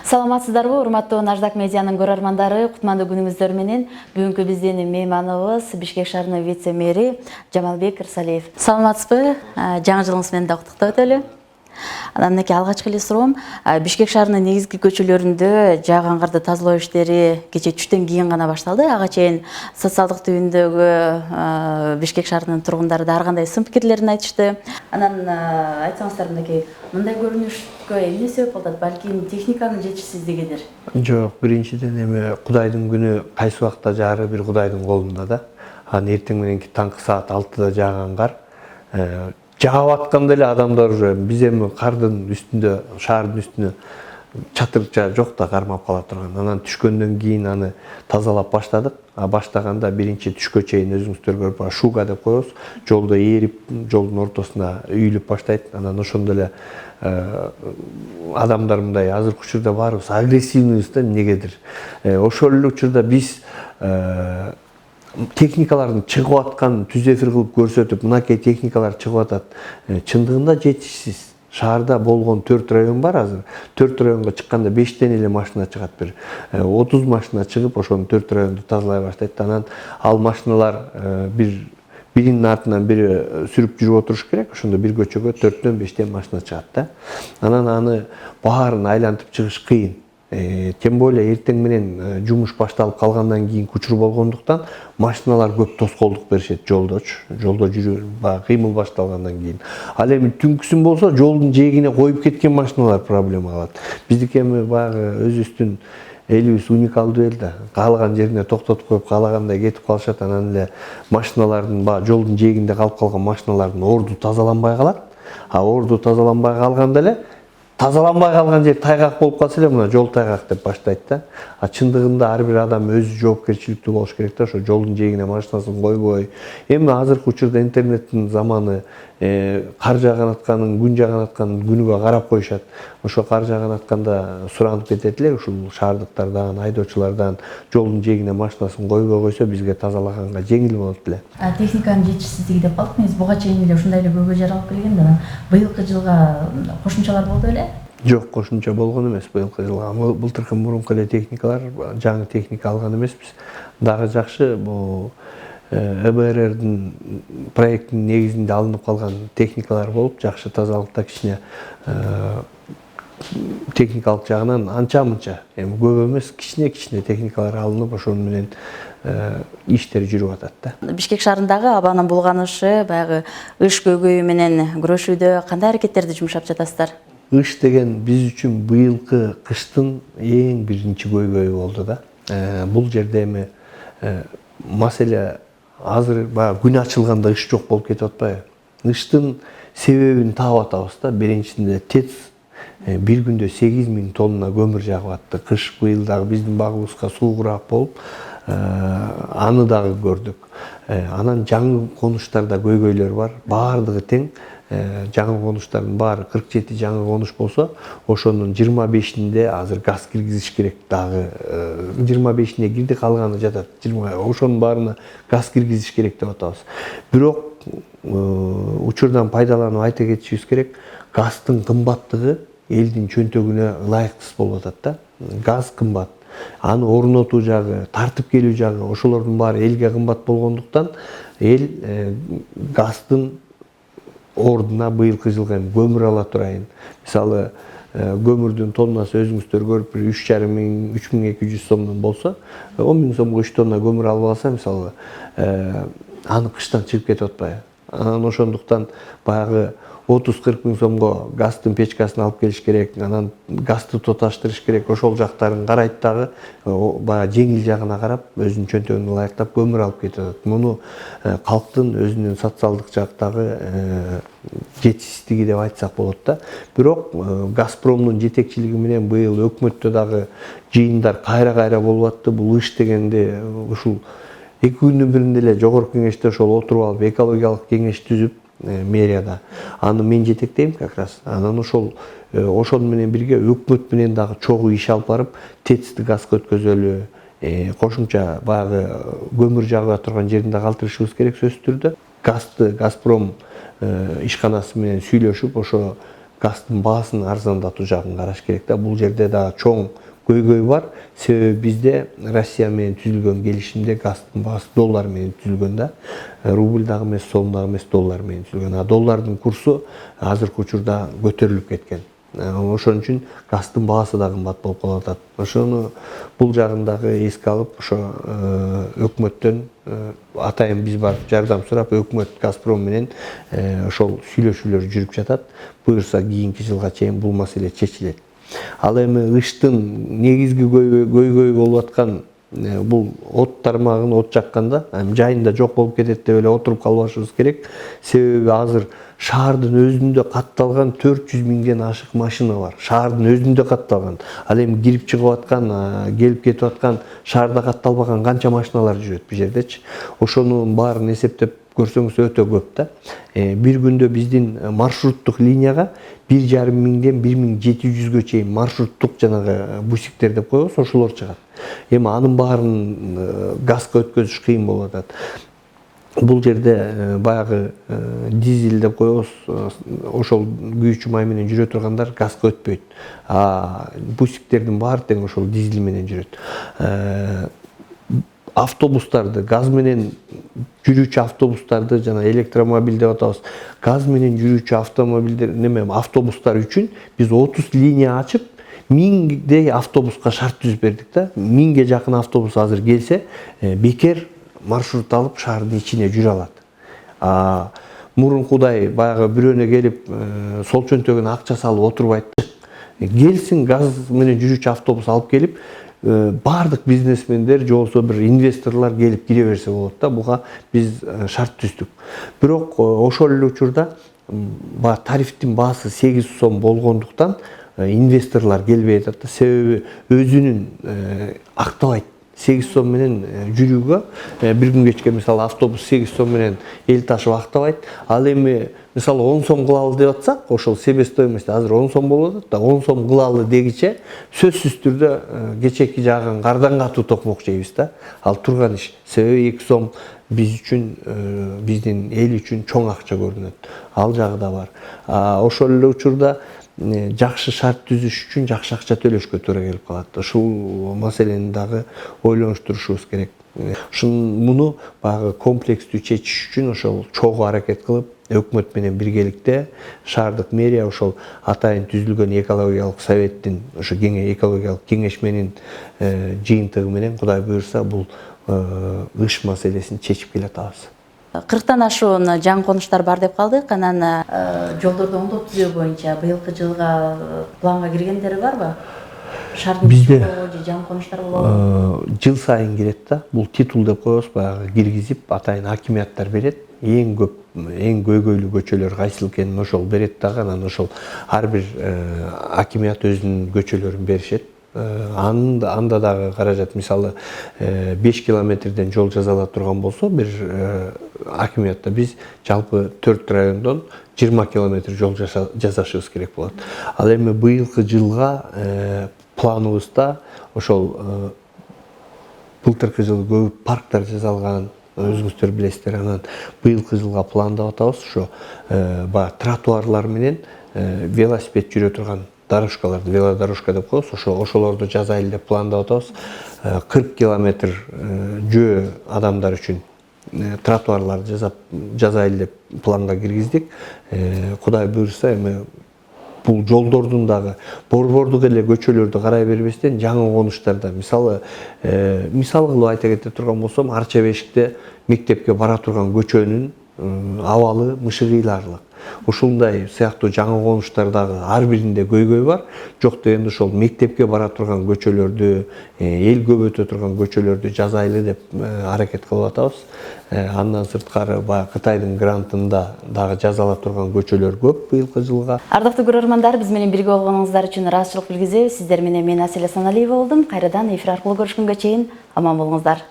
Саламатсыздарбы, урматтуу Наждак медианын көрөрмандары, кутмандуу күнүңүздөр менен. Бүгүнкү биздин мейманыбыз Бишкек шаарынын вице-мэри Жамалбек Ырсалиев. Саламатсызбы? Жаңы жылыңыз менен да куттуктап өтөлү. Анан мынакей алгачкы эле суроом, Бишкек шаарынын негизги көчөлөрүндө жааган карды тазалоо иштери кечээ түштөн кийин гана башталды. Ага чейин социалдык түйүндөгү Бишкек шаарынын тургундары да ар кандай сын пикирлерин айтышты. Анан айтсаңыздар, мынакей мындай көрүнүшкө эмне себеп болот? Балким техниканын жетишсиздигидир. Жок, биринчиден эми Кудайдын күнү кайсы убакта жаары бир Кудайдын колунда да. Анан эртең мененки таңкы саат 6-да жааган кар жаап атканда эле адамдар уже биз эми кардын үстүндө, шаардын үстүнө чатырча жок да кармап кала турган. Анан түшкөндөн кийин аны тазалап баштадык. Баштаганда биринчи түшкө чейин өзүңүздөр көрүп, шуга деп коебуз. Жолдо ээрип, жолдун ортосуна үйүлүп баштайт. Анан ошондо эле адамдар мындай азыркы учурда баарыбыз агрессивныйбыз да эмнегедир. Ошол эле учурда биз техникалардын чыгып атканын түз эфир кылып көрсөтүп, мынакей техникалар чыгып атат. Чындыгында жетишсиз. Шаарда болгон 4 район бар азыр. 4 районго чыкканда 5тен эле машина чыгат, бир 30 машина чыгып, ошонун 4 районду тазалай баштайт. Анан ал машиналар биринин артынан бири сүрүп жүрүп отуруш керек. Ошондо бир көчөгө 4тен 5тен машина чыгат да. Анан аны баарын айлантып чыгыш кыйын. Тем более эртең менен жумуш башталып калгандан кийин кучур болгондуктан машиналар көп тоскоолдук беришет жолдочу. Жолдо жүрүү, баягы кыймыл башталгандан кийин. Ал эми түнкүсүн болсо жолдун жээгине коюп кеткен машиналар проблема кылат. Биздики эми баягы өзүбүздүн элибиз уникалдуу эл да. Каалаган жерине токтотуп коюп, каалагандай кетип калышат. Анан эле машиналардын баягы жолдун жээгинде калып калган машиналардын орду тазаланбай калат. Орду тазаланбай калганда эле тазаланбай калган жер тайгак болуп калса эле мына жол тайгак деп баштайт да. Чындыгында ар бир адам өзү жоопкерчиликтүү болуш керек да, ошо жолдун жээгине машинасын койбой. Эми азыркы учурда интернеттин заманы, кар жааган атканын, күн жааган атканын күнүгө карап коюшат. Ошо кар жааган атканда суранып кетет эле ушул шаардыктардан, айдоочулардан жолдун жээгине машинасын койбой койсо бизге тазалаганга жеңил болот эле. Техниканын жетишсиздиги деп калдыңыз. Буга чейин эле ушундай эле көйгөй жаралып келген да. Быйылкы жылга кошумчалар болду беле? Жок, кошумча болгон эмес быйылкы жылга. Былтыркы мурунку эле техникалар, жаңы техника алган эмеспиз. Дагы жакшы, бул ЭБРРдин проектинин негизинде алынып калган техникалар болуп, жакшы тазалыкта кичине техникалык жагынан анча-мынча, эми көп эмес, кичине техникалар алынып, ошонун менен иштер жүрүп атат да. Бишкек шаарындагы абанын булганышы, баягы ыш көйгөйү менен күрөшүүдө кандай аракеттерди жумшап жатасыздар? Ыш деген биз үчүн быйылкы кыштын эң биринчи көйгөйү болду да. Бул жерде эми маселе азыр баягы күн ачылганда ыш жок болуп кетип атпайбы? Ыштын себебин таап атабыз да. Биринчисинде ТЭЦ бир күндө 8000 тонна көмүр жагып атты. Кыш быйыл дагы биздин багыбызга суугураак болуп, аны дагы көрдүк. Анан жаңы конуштарда көйгөйлөр бар. Баардыгы тең. Жаңы конуштардын баары 47 жаңы конуш болсо, ошонун 25-инде азыр газ киргизиш керек. Дагы 25-ине кирди, калганы жатат. Ошонун баарына газ киргизиш керек деп атабыз. Бирок учурдан пайдаланып айта кетишибиз керек, газдын кымбаттыгы элдин чөнтөгүнө ылайыктуу болуп атат да. Газ кымбат. Аны орнотуу жагы, тартып келүү жагы, ошолордун баары элге кымбат болгондуктан эл газдын ордуна быйылкы жылга көмүр ала турайын. Мисалы, көмүрдүн тоннасы өзүңүздөр көрүп, 3500, 3200 сомдон болсо, 10.000 сомго 3 тонна көмүр алып алса, мисалы, аны кыштан чыгып кетип атпайбы? Анан ошондуктан баягы 30-40 миң сомго газдын печкасын алып келиш керек, анан газды тоташтырыш керек, ошол жактарын карайт дагы, баягы жеңил жагына карап, өзүнүн чөнтөгүнө ылайыктап көмүр алып кетип атат. Муну калктын өзүнүн социалдык жактагы жетишсиздиги деп айтсак болот да. Бирок Газпромдун жетекчилиги менен быйыл өкмөттө дагы жыйындар кайра болуп атты. Бул ыш дегенде ушул 2 күндүн биринде эле жогорку кеңеште ошол отуруп алып, экологиялык кеңеш түзүп, мэрияда. Аны мен жетектейм как раз. Анан ошол менен бирге өкмөт менен дагы чогуу иш алып барып, ТЭЦти газга өткөзөлү, кошумча баягы көмүр жагыла турган жеринде калтырышыбыз керек сөзсүз түрдө. Газды Газпром ишканасы менен сүйлөшүп, ошо газдын баасын арзандатуу жагын караш керек да. Бул жерде дагы чоң көйгөй бар. Себеби bizde Россия менен түзүлгөн келишимде газдын баасы доллар менен түзүлгөн да. Рубль дагы эмес, сом дагы эмес, доллар менен түзүлгөн. А доллардын курсу азыркы учурда көтөрүлүп кеткен. Ошон үчүн газдын баасы да кымбат болуп калып атат. Ошону бул жагындагы эске алып, ошо өкмөттөн атайын биз барып жардам сурап, өкмөт Газпром менен ошол сүйлөшүүлөр жүрүп жатат. Буюрса кийинки жылга чейин бул маселе чечилет. Ал эми ыштын негизги көйгөй болуп аткан бул от тармагын от жакканда жайында жок болуп кетет деп эле отуруп калбашыбыз керек. Себеби азыр шаардын өзүндө катталган 400 миңден ашык машина бар. Шаардын өзүндө катталган. Ал эми кирип чыгып аткан, келип кетип аткан, шаарда катталбаган канча машиналар жүрөт бул жердечи. Ошонун баарын эсептеп көрсөңүз өтө көп да. Бир күндө биздин маршруттук линияга 1,5 миңден 1700гө чейин маршруттук жанагы бусиктер деп коебуз, ошолор чыгат. Эми анын баарын газга өткөзүш кыйын болуп атат. Бул жерде баягы дизель деп коебуз, ошол күйүүчү май менен жүрө тургандар газга өтпөйт. Бусиктердин баары тең ошол дизель менен жүрөт. Автобустарды, газ менен жүрүүчү автобустарды, жана электромобиль деп атабыз. Газ менен жүрүүчү автомобилдер, автобустар үчүн биз 30 линия ачып, 1000дей автобуска шарт түзүп бердик да. 1000ге жакын автобус азыр келсе, бекер маршрут алып шаардын ичине жүрө алат. Мурункудай баягы бирөөнө келип, сол чөнтөгүнө акча салып отурбайт. Келсин газ менен жүрүүчү автобус алып келип, бардык бизнесмендер же болбосо бир инвесторлор келип кире берсе болот да. Буга биз шарт түздүк. Бирок ошол эле учурда тарифтин баасы 8 сом болгондуктан инвесторлор келбей атат да. Себеби өзүнүн актабайт. 8 сом менен жүрүүгө бир күн кечке мисалы автобус 8 сом менен эл ташып актабайт. Ал эми мисалы 10 сом кылалы деп атсак, ошол себестоимость азыр 10 сом болуп атат да. 10 сом кылалы дегиче сөзсүз түрдө кечеки жааган кардан катуу токмок жейбиз да. Ал турган иш. Себеби 2 сом биз үчүн, биздин эл үчүн чоң акча көрүнөт. Ал жагы да бар. Ошол эле учурда жакшы шарт түзүш үчүн жакшы акча төлөшкө туура келип калат. Ушул маселени дагы ойлонуштурушубуз керек. Муну багы комплекстүү чечиш үчүн ошол чогуу аракет кылып, өкмөт менен биргеликте шаардык мэрия ошол атайын түзүлгөн экологиялык советтин, ошо экологиялык кеңешменин жыйынтыгы менен Кудай буйрса бул ыш маселесин чечип келатабыз. 40тан ашуун жаңы конуштар бар деп калдык. Анан жолдорду оңдоп түзөө боюнча быйылкы жылга планга киргендери барбы? Шаардын Бизде жаңы конуштар болобу? Жыл сайын кирет да. Бул титул деп коебуз, баягы киргизип, атайын акимияттар берет. Эң көп, эң көйгөйлүү көчөлөр кайсыл экенин ошол берет дагы. Анан ошол ар бир акимият өзүнүн көчөлөрүн беришет. Анда дагы каражат, мисалы 5 километрден жол жазалап турган болсо, бир акимиятта биз жалпы 4 райондон 20 километр жол жасашыбыз керек болот. Ал эми быйылкы жылга планыбызда ошол былтыркы жылы көп парктар жасалган, өзүңүздөр билесиздер. Анан быйылкы жылга пландап атабыз, ошо тротуарлар менен велосипед жүрө турган дорожкаларды, велодорожка деп коебуз, ошолорду жасайлы деп пландап атабыз. 40 километр жөө адамдар үчүн тротуарларды жасайлы деп планга киргиздик. Кудай буйрса, эми бул жолдордун дагы борбордук эле көчөлөрдү карай бербестен жаңы конуштарда, мисалы кылып айта кете турган болсом, Арча Бешикте мектепке бара турган көчөнүн абалы мышыгыйларлык. Ушундай сыяктуу жаңы конуштар дагы ар биринде көйгөй бар. Жок дегенде ошол мектепке бара турган көчөлөрдү, эл көп өтө турган көчөлөрдү жасайлы деп аракет кылып атабыз. Андан сырткары баягы Кытайдын грантында дагы жазалап турган көчөлөр көп быйылкы жылга. Ардактуу көрөрмандар, биз менен бирге болгонуңуздар үчүн ыраазычылык билгизебиз. Сиздер менен мен Аселя Саналиева болдум. Кайрадан эфир аркылуу көрүшкөнгө чейин аман болуңуздар.